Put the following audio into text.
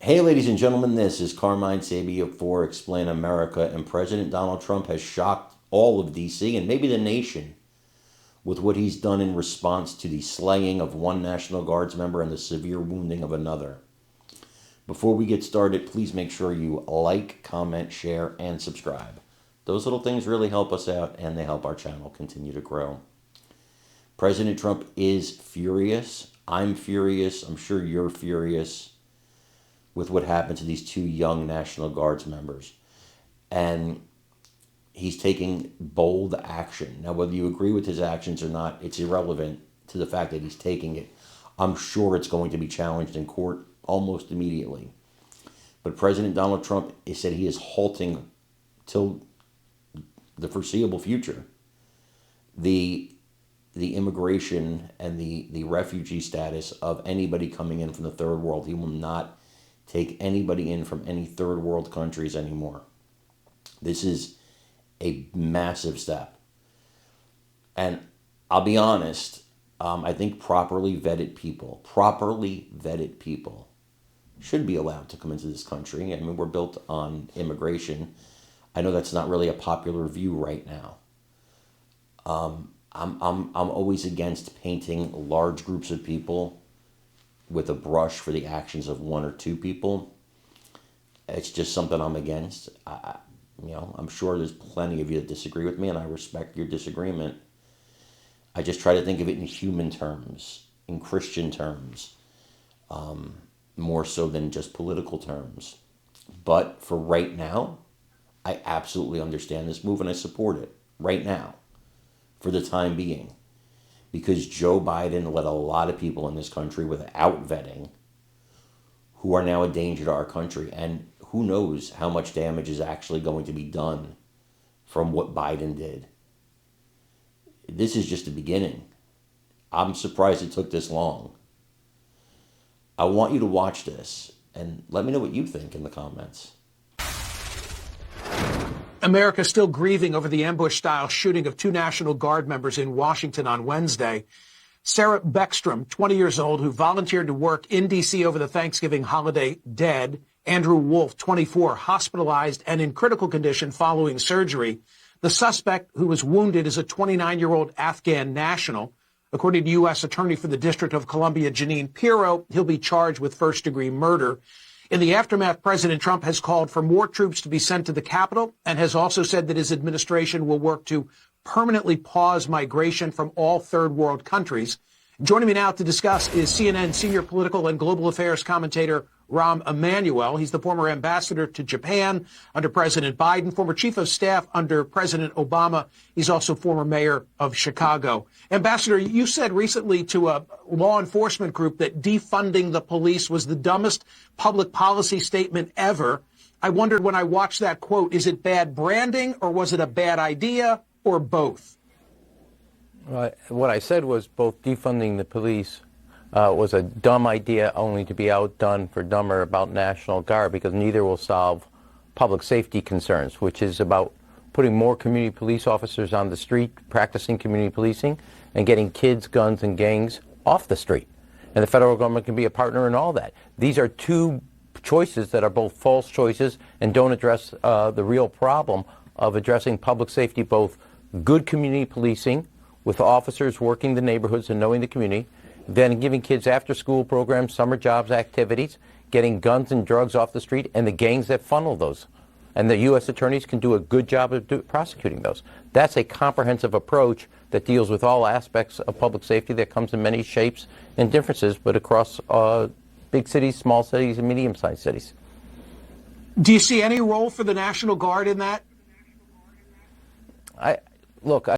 Hey, ladies and gentlemen, this is Carmine Sabia for Explain America, and President Donald Trump has shocked all of DC and maybe the nation with what he's done in response to the slaying of one National Guards member and the severe wounding of another. Before we get started, please make sure you like, comment, share, and subscribe. Those little things really help us out, and they help our channel continue to grow. President Trump is furious. I'm furious. I'm sure you're furious with what happened to these two young National Guards members. And he's taking bold action. Now, whether you agree with his actions or not, it's irrelevant to the fact that he's taking it. I'm sure it's going to be challenged in court almost immediately. But President Donald Trump has said he is halting till the foreseeable future the immigration and the refugee status of anybody coming in from the third world. He will not take anybody in from any third world countries anymore. This is a massive step. And I'll be honest, I think properly vetted people should be allowed to come into this country. I mean, we're built on immigration. I know that's not really a popular view right now. I'm always against painting large groups of people with a brush for the actions of one or two people. It's just something I'm against. I'm sure there's plenty of you that disagree with me, and I respect your disagreement. I just try to think of it in human terms, in Christian terms, more so than just political terms. But for right now, I absolutely understand this move, and I support it right now, for the time being. Because Joe Biden let a lot of people in this country without vetting who are now a danger to our country. And who knows how much damage is actually going to be done from what Biden did. This is just the beginning. I'm surprised it took this long. I want you to watch this and let me know what you think in the comments. America is still grieving over the ambush-style shooting of two National Guard members in Washington on Wednesday. Sarah Beckstrom, 20 years old, who volunteered to work in D.C. over the Thanksgiving holiday, dead. Andrew Wolf, 24, hospitalized and in critical condition following surgery. The suspect, who was wounded, is a 29-year-old Afghan national. According to U.S. Attorney for the District of Columbia, Jeanine Pirro, he'll be charged with first-degree murder. In the aftermath, President Trump has called for more troops to be sent to the Capitol and has also said that his administration will work to permanently pause migration from all third world countries. Joining me now to discuss is CNN senior political and global affairs commentator Rahm Emanuel. He's the former ambassador to Japan under President Biden, former chief of staff under President Obama. He's also former mayor of Chicago. Ambassador, you said recently to a law enforcement group that defunding the police was the dumbest public policy statement ever. I wondered when I watched that quote, is it bad branding or was it a bad idea or both? What I said was both defunding the police was a dumb idea, only to be outdone for dumber about National Guard, because neither will solve public safety concerns, which is about putting more community police officers on the street, practicing community policing, and getting kids, guns, and gangs off the street. And the federal government can be a partner in all that. These are two choices that are both false choices and don't address the real problem of addressing public safety, both good community policing with officers working the neighborhoods and knowing the community, then giving kids after-school programs, summer jobs, activities, getting guns and drugs off the street, and the gangs that funnel those. And the U.S. attorneys can do a good job of prosecuting those. That's a comprehensive approach that deals with all aspects of public safety that comes in many shapes and differences, but across big cities, small cities, and medium-sized cities. Do you see any role for the National Guard in that? Look,